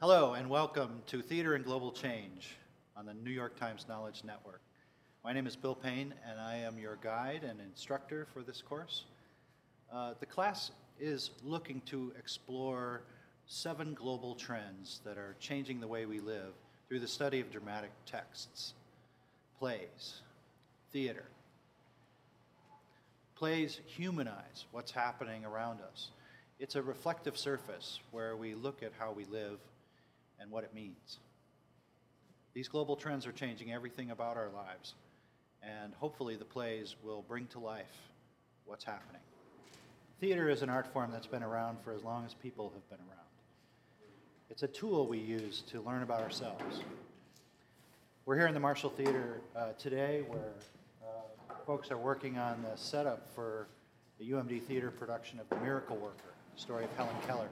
Hello and welcome to Theater and Global Change on the New York Times Knowledge Network. My name is Bill Payne and I am your guide and instructor for this course. The class is looking to explore 7 global trends that are changing the way we live through the study of dramatic texts, plays, theater. Plays humanize what's happening around us. It's a reflective surface where we look at how we live and what it means. These global trends are changing everything about our lives, and hopefully the plays will bring to life what's happening. Theater is an art form that's been around for as long as people have been around. It's a tool we use to learn about ourselves. We're here in the Marshall Theater today where folks are working on the setup for the UMD Theater production of The Miracle Worker, the story of Helen Keller.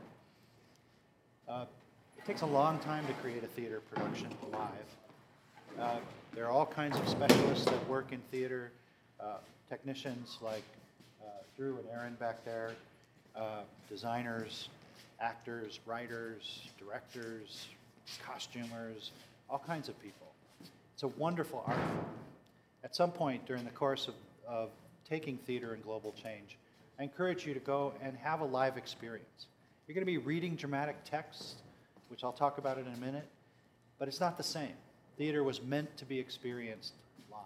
It takes a long time to create a theater production live. There are all kinds of specialists that work in theater, technicians like Drew and Aaron back there, designers, actors, writers, directors, costumers, all kinds of people. It's a wonderful art form. At some point during the course of taking theater and global change, I encourage you to go and have a live experience. You're going to be reading dramatic texts, which I'll talk about in a minute, but it's not the same. Theater was meant to be experienced live.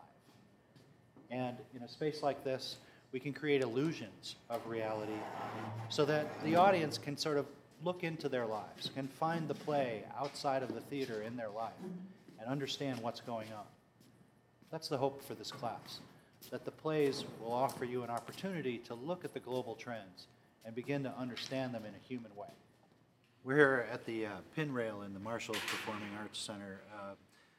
And in a space like this, we can create illusions of reality so that the audience can sort of look into their lives, can find the play outside of the theater in their life and understand what's going on. That's the hope for this class, that the plays will offer you an opportunity to look at the global trends and begin to understand them in a human way. We're here at the pin rail in the Marshall Performing Arts Center.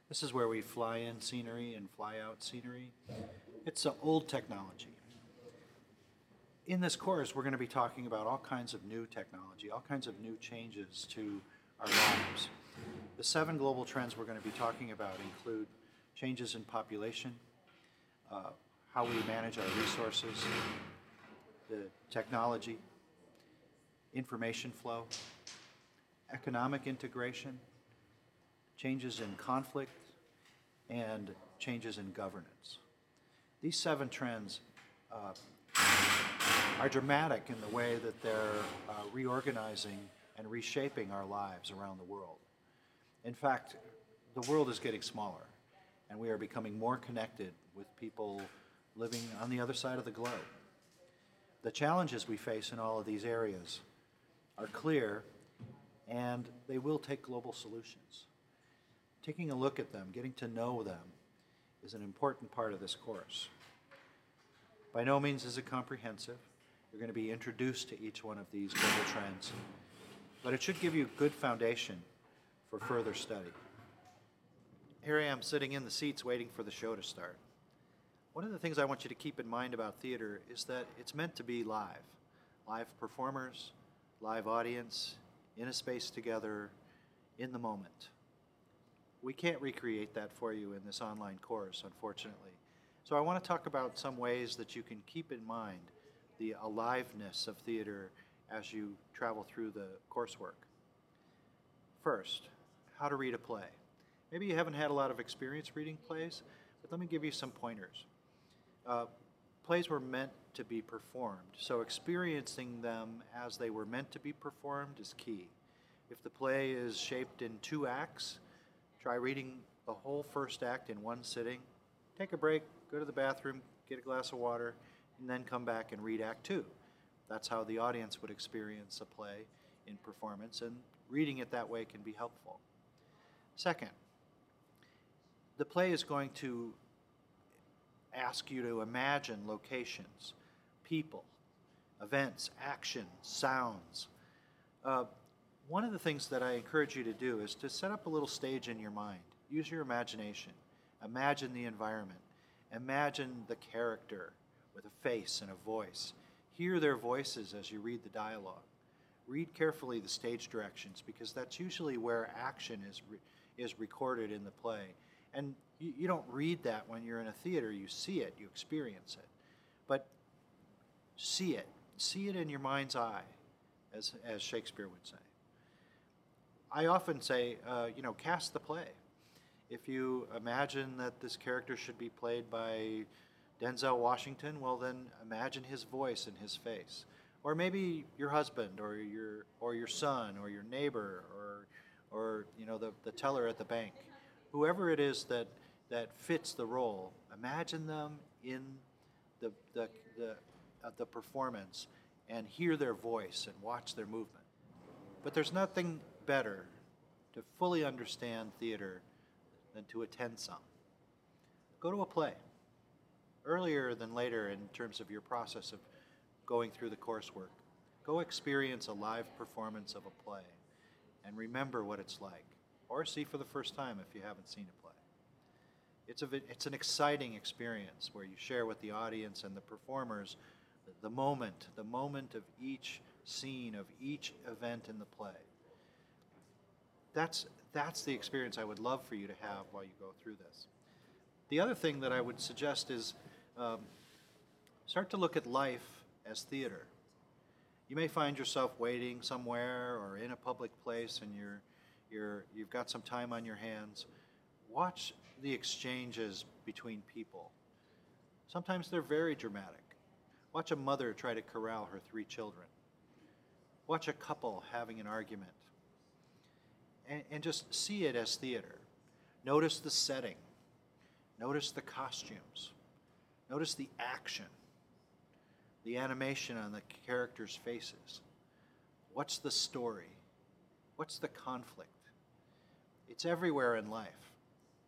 This is where we fly in scenery and fly out scenery. It's old technology. In this course, we're going to be talking about all kinds of new technology, all kinds of new changes to our lives. The 7 global trends we're going to be talking about include changes in population, how we manage our resources, the technology, information flow, economic integration, changes in conflict, and changes in governance. These 7 trends are dramatic in the way that they're reorganizing and reshaping our lives around the world. In fact, the world is getting smaller, and we are becoming more connected with people living on the other side of the globe. The challenges we face in all of these areas are clear, and they will take global solutions. Taking a look at them, getting to know them, is an important part of this course. By no means is it comprehensive. You're going to be introduced to each one of these global trends, but it should give you a good foundation for further study. Here I am sitting in the seats waiting for the show to start. One of the things I want you to keep in mind about theater is that it's meant to be live. Live performers, live audience, in a space together, in the moment. We can't recreate that for you in this online course, unfortunately. So I want to talk about some ways that you can keep in mind the aliveness of theater as you travel through the coursework. First, how to read a play. Maybe you haven't had a lot of experience reading plays, but let me give you some pointers. Plays were meant to be performed, so experiencing them as they were meant to be performed is key. If the play is shaped in 2 acts, try reading the whole first act in one sitting. Take a break, go to the bathroom, get a glass of water, and then come back and read Act 2. That's how the audience would experience a play in performance, and reading it that way can be helpful. Second, the play is going to ask you to imagine locations, people, events, actions, sounds. One of the things that I encourage you to do is to set up a little stage in your mind. Use your imagination. Imagine the environment. Imagine the character with a face and a voice. Hear their voices as you read the dialogue. Read carefully the stage directions, because that's usually where action is recorded in the play. And you don't read that when you're in a theater. You see it, you experience it. But see it in your mind's eye, as Shakespeare would say. I often say, cast the play. If you imagine that this character should be played by Denzel Washington, well then imagine his voice and his face. Or maybe your husband or your son or your neighbor or the teller at the bank. Whoever it is that fits the role, imagine them in the the the performance and hear their voice and watch their movement. But there's nothing better to fully understand theater than to attend some. Go to a play. Earlier than later in terms of your process of going through the coursework, go experience a live performance of a play and remember what it's like, or see for the first time if you haven't seen a play. It's an exciting experience where you share with the audience and the performers the moment of each scene, of each event in the play. That's the experience I would love for you to have while you go through this. The other thing that I would suggest is start to look at life as theater. You may find yourself waiting somewhere or in a public place and you've got some time on your hands. Watch the exchanges between people. Sometimes they're very dramatic. Watch a mother try to corral her 3 children. Watch a couple having an argument. And just see it as theater. Notice the setting. Notice the costumes. Notice the action. The animation on the characters' faces. What's the story? What's the conflict? It's everywhere in life.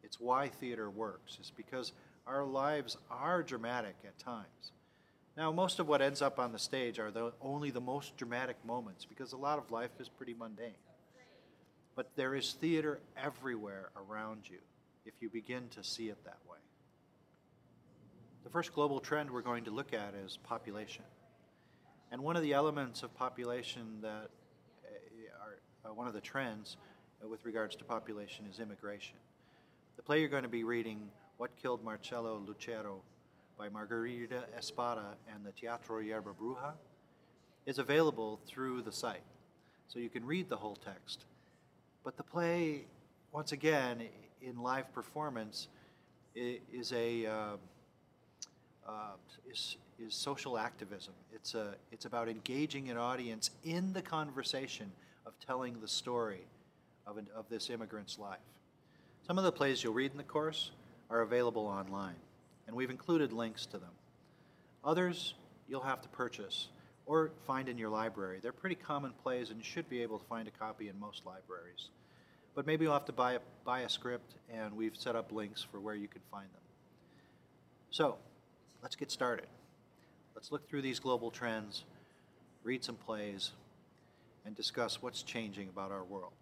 It's why theater works. It's because our lives are dramatic at times. Now, most of what ends up on the stage are only the most dramatic moments because a lot of life is pretty mundane. But there is theater everywhere around you if you begin to see it that way. The first global trend we're going to look at is population. And one of the elements of population that are one of the trends with regards to population is immigration. The play you're going to be reading, What Killed Marcello Lucero, by Margarita Espada and the Teatro Yerba Bruja, is available through the site. So you can read the whole text. But the play, once again, in live performance, is social activism. It's about engaging an audience in the conversation of telling the story of this immigrant's life. Some of the plays you'll read in the course are available online, and we've included links to them. Others you'll have to purchase or find in your library. They're pretty common plays, and you should be able to find a copy in most libraries. But maybe you'll have to buy a script, and we've set up links for where you can find them. So, let's get started. Let's look through these global trends, read some plays, and discuss what's changing about our world.